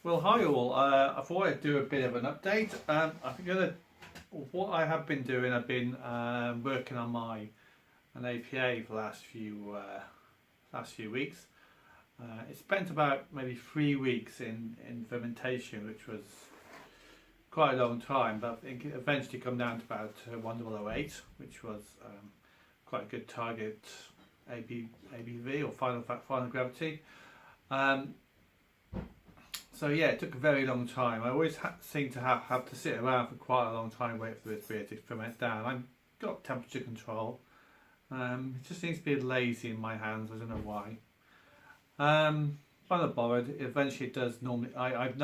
Well, hi all. I thought I'd do a bit of an update. What I have been doing, I've been working on an APA for the last few weeks. It spent about maybe 3 weeks in fermentation, which was quite a long time. But I think it eventually come down to about 1008, which was quite a good target ABV or final gravity. So yeah, it took a very long time. I always seem to have to sit around for quite a long time waiting for this beer to ferment down. I've got temperature control. It just seems to be lazy in my hands. I don't know why. I'm not bothered. Eventually it does normally. I've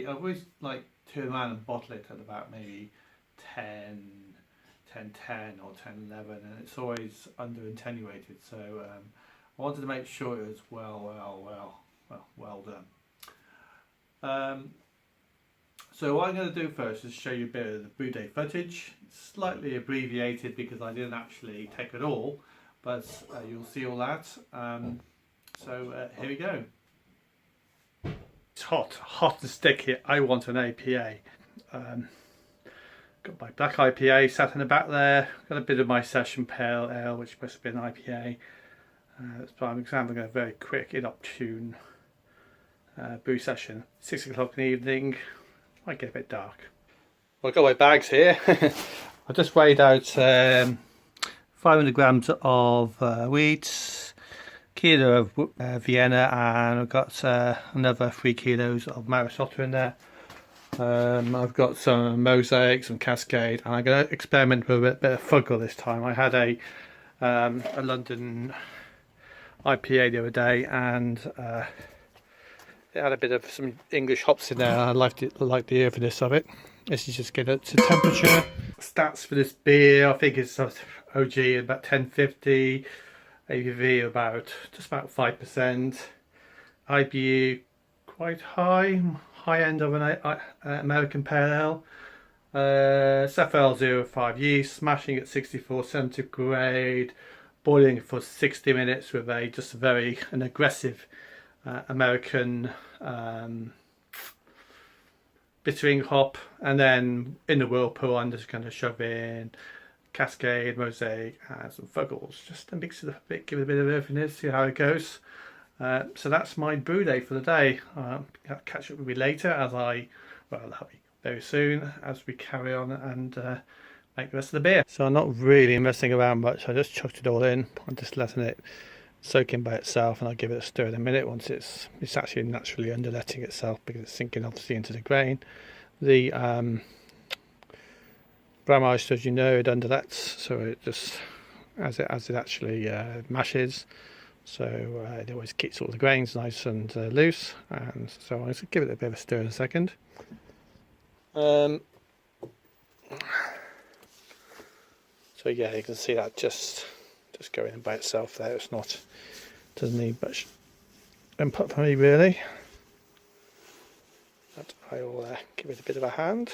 always like turn around and bottle it at about maybe 10, 10, or 10:11, and it's always under attenuated. So I wanted to make sure it was well done. So what I'm going to do first is show you a bit of the brewday footage. It's slightly abbreviated because I didn't actually take it all, but you'll see all that. Here we go. It's hot and sticky. I want an APA. Got my black IPA sat in the back there. Got a bit of my session pale ale, which must have been IPA. So I'm examining a very quick inopportune brew session. 6 o'clock in the evening. Might get a bit dark. Well, I've got my bags here. I just weighed out 500 grams of wheat, kilo of Vienna, and I've got another 3 kilos of Marisotto in there. I've got some Mosaic, some Cascade, and I'm going to experiment with a bit of Fuggle this time. I had a London IPA the other day, and it had a bit of some English hops in there. I liked the earthiness of it. This is just get it to temperature. Stats for this beer, I think it's OG about 1050, ABV just about 5%, IBU quite high end of an American pale ale. SFL 05 yeast, smashing at 64 centigrade, boiling for 60 minutes with an aggressive American bittering hop, and then in the whirlpool I'm just going to shove in Cascade, Mosaic, and some Fuggles just to mix it up a bit, give it a bit of earthiness, see how it goes. So that's my brew day for the day. I'll catch up with you later that'll be very soon as we carry on and make the rest of the beer. So I'm not really messing around much. I just chucked it all in. I'm just letting it soak in by itself, and I'll give it a stir in a minute once it's actually naturally underletting itself because it's sinking obviously into the grain. The Bramage, as you know, it underlets, so it just as it actually mashes, so it always keeps all the grains nice and loose. And so I'm going to give it a bit of a stir in a second. So yeah, you can see that just going in by itself there. Doesn't need much input from me really, but I will give it a bit of a hand.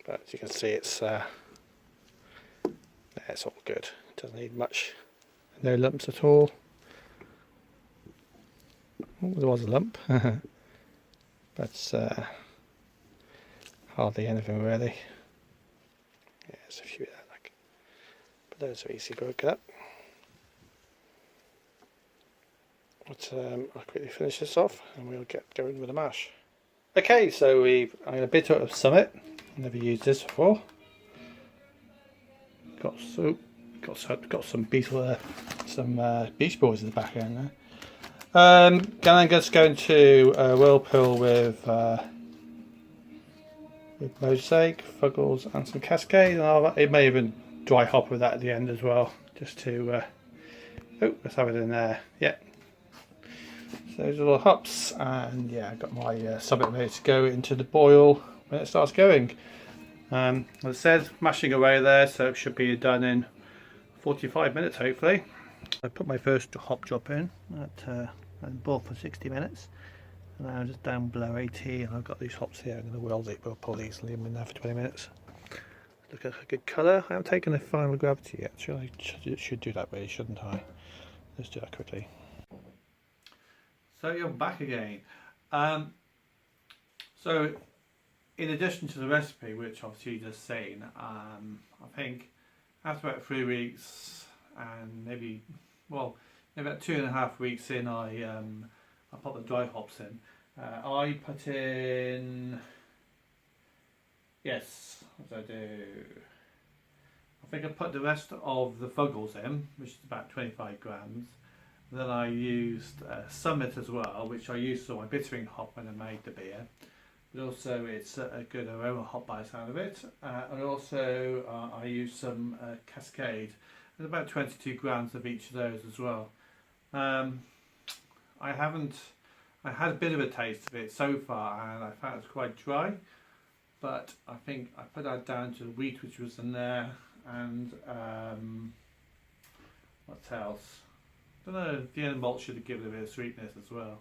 But as you can see, it's all good. It doesn't need much, no lumps at all. Oh, there was a lump, but hardly anything really. Yeah, there's a few there, but those are easy to work up. But I'll quickly finish this off and we'll get going with the mash. Okay, so I'm going to bit out of Summit. Never used this before. Got some Beach Boys in the back end there. I'm just going to whirlpool with Mosaic, Fuggles, and some Cascade, and it may even dry hop with that at the end as well, just to. Let's have it in there. Yeah. So those little hops, and yeah, I've got my Summit ready to go into the boil when it starts going. As I said, mashing away there, so it should be done in 45 minutes hopefully. I put my first hop drop in and boil for 60 minutes, and now I'm just down below 80, and I've got these hops here. I'm going to whirlpool easily in there for 20 minutes. Look at a good colour. I haven't taken the final gravity yet. I should do that really, shouldn't I? Let's do that quickly. So you're back again. Um, so in addition to the recipe, which obviously you just seen, I think after about 3 weeks and maybe, well, maybe about 2.5 weeks in, I put the dry hops in. I put in, yes, what did I do? I think I put the rest of the Fuggles in, which is about 25 grams. Then I used Summit as well, which I used for my bittering hop when I made the beer. But also it's a good aroma hop by the sound of it. And also I used some Cascade. There's about 22 grams of each of those as well. I had a bit of a taste of it so far and I found it was quite dry. But I think I put that down to the wheat which was in there and what else? I don't know, the end malt should have given it a bit of sweetness as well.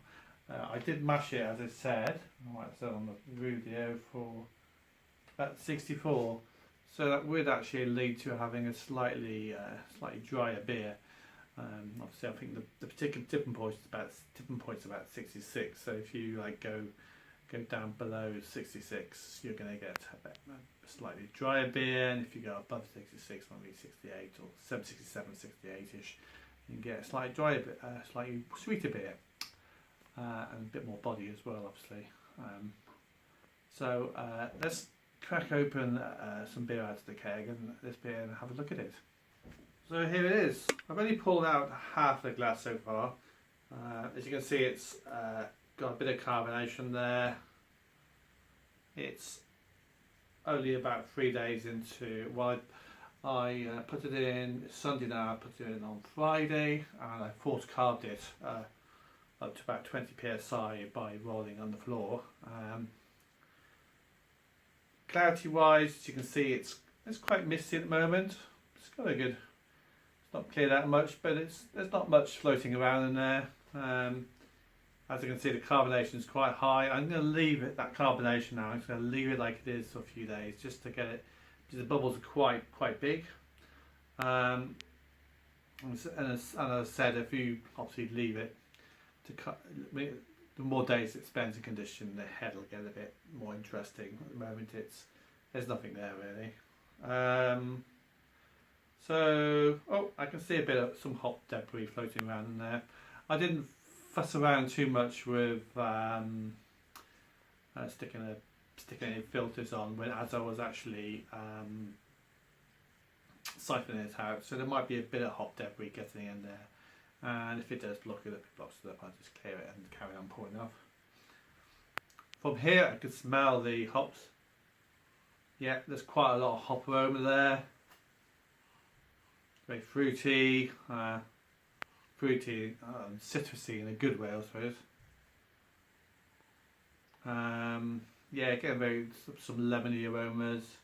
I did mash it as I said, like I said on the video, for about 64. So that would actually lead to having a slightly drier beer. Obviously, I think the particular tipping point is about 66. So if you like go down below 66, you're going to get a slightly drier beer, and if you go above 66, maybe 68 or 67, 68ish, you can get a slightly drier, slightly sweeter beer, and a bit more body as well, obviously. So let's crack open some beer out of the keg and this beer and have a look at it. So here it is. I've only pulled out half the glass so far. As you can see, it's got a bit of carbonation there. It's only about 3 days into, well, I put it in Sunday now, I put it in on Friday, and I force carved it up to about 20 psi by rolling on the floor. Clarity wise, as you can see, it's quite misty at the moment. It's kind of good. It's not clear that much, but there's not much floating around in there. As you can see, the carbonation is quite high. I'm going to leave it, that carbonation now, I'm just going to leave it like it is for a few days just to get it, because the bubbles are quite big. And as I said, if you obviously leave it to cut, the more days it spends in condition, the head will get a bit more interesting. At the moment, there's nothing there really. So, I can see a bit of some hop debris floating around in there. I didn't fuss around too much with sticking any filters on as I was actually siphoning it out. So there might be a bit of hop debris getting in there. And if it does block it up, I'll just clear it and carry on pouring off. From here, I can smell the hops. Yeah, there's quite a lot of hop aroma there. Very fruity, citrusy in a good way, I suppose. Yeah, again, some lemony aromas.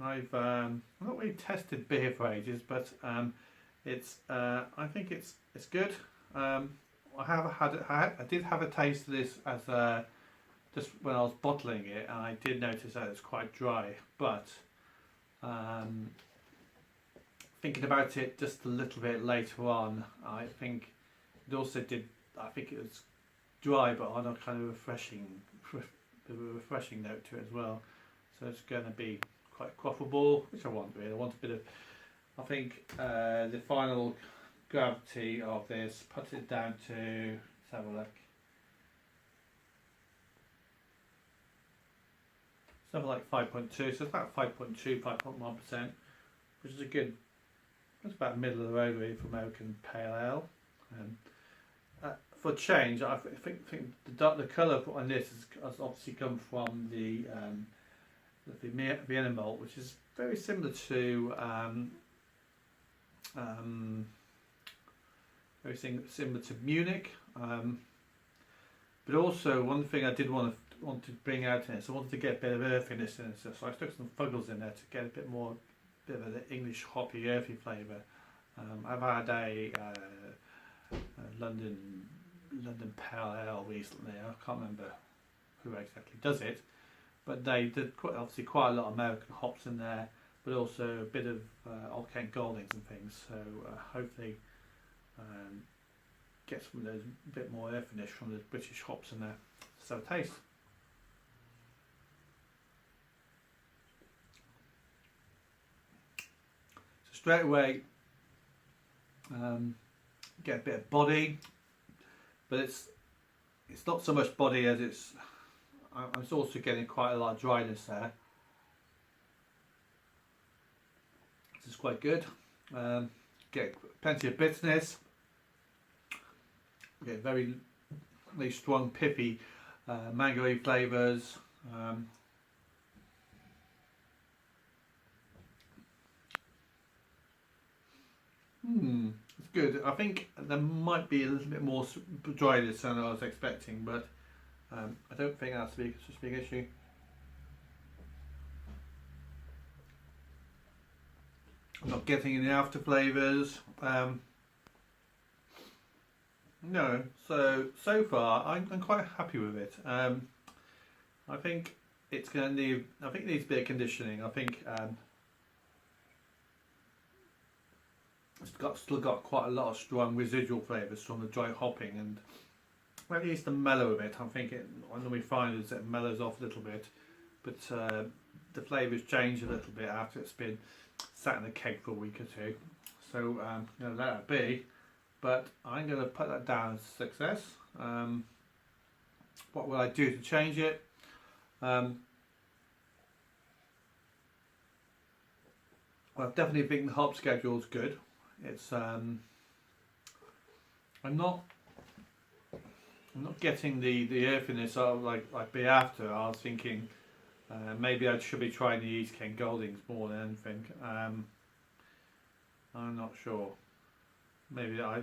I've not really tested beer for ages, but I think it's good. I did have a taste of this as just when I was bottling it, and I did notice that it's quite dry. But thinking about it just a little bit later on, I think it also did. I think it was dry, but on a kind of refreshing note to it as well. So it's going to be quite quaffable, which I want really. I want a bit of. I think the final gravity of this puts it down to, let's have a look. Something like 5.2, so it's about 5.2, 5.1%, which is a good, that's about middle of the road really for American Pale Ale. For change, I think the colour on this has obviously come from the Vienna malt, which is very similar to Munich, but also one thing I did want to bring out in it, so I wanted to get a bit of earthiness in it, so I stuck some Fuggles in there to get a bit of an English hoppy earthy flavour. I've had a London Pale Ale recently. I can't remember who exactly does it, but they did obviously quite a lot of American hops in there, but also a bit of Old Kent Goldings and things. So hopefully get some of those a bit more air finish from the British hops in there. Let's have a taste. So straight away, get a bit of body, but it's not so much body as I'm also getting quite a lot of dryness there. This is quite good. Get plenty of bitterness. Get very strong, pippy, mango-y flavours. It's good. I think there might be a little bit more dryness than I was expecting, but I don't think that's such a big issue. I'm not getting any after flavours. No, so far I'm quite happy with it. I think it's going to need. I think it needs a bit of conditioning. I think it's still got quite a lot of strong residual flavours from the dry hopping, and when it needs to mellow a bit. I think I normally find is it mellows off a little bit, but the flavours change a little bit after it's been sat in the keg for a week or two. So let that be. But I'm going to put that down as a success. What will I do to change it? Well, I definitely think the hop schedule is good. It's I'm not getting the earthiness of like be after. I was thinking maybe I should be trying the East Kent Goldings more than anything. I'm not sure. Maybe I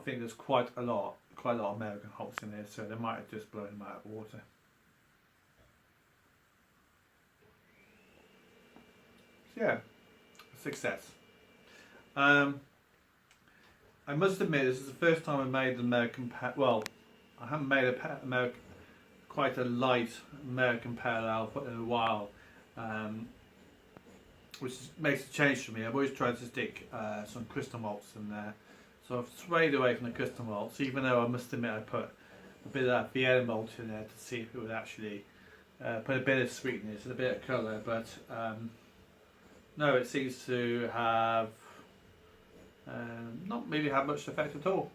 think there's quite a lot of American hops in there, so they might have just blown them out of water. So yeah, success. I must admit this is the first time I made an American well, I haven't made quite a light American pale ale in a while, which makes a change for me. I've always tried to stick some crystal malts in there, so I've swayed away from the crystal malts, even though I must admit I put a bit of that Vienna malt in there to see if it would actually put a bit of sweetness and a bit of colour, but no, it seems to have not really had much effect at all.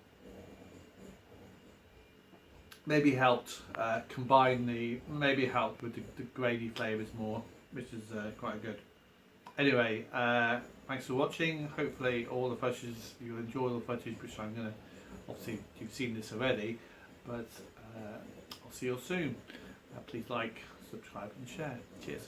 Maybe helped maybe helped with the grainy flavours more, which is quite good. Anyway, thanks for watching. Hopefully all the footage, you'll enjoy the footage, which I'm going to, obviously you've seen this already, but I'll see you all soon. Please like, subscribe and share. Cheers.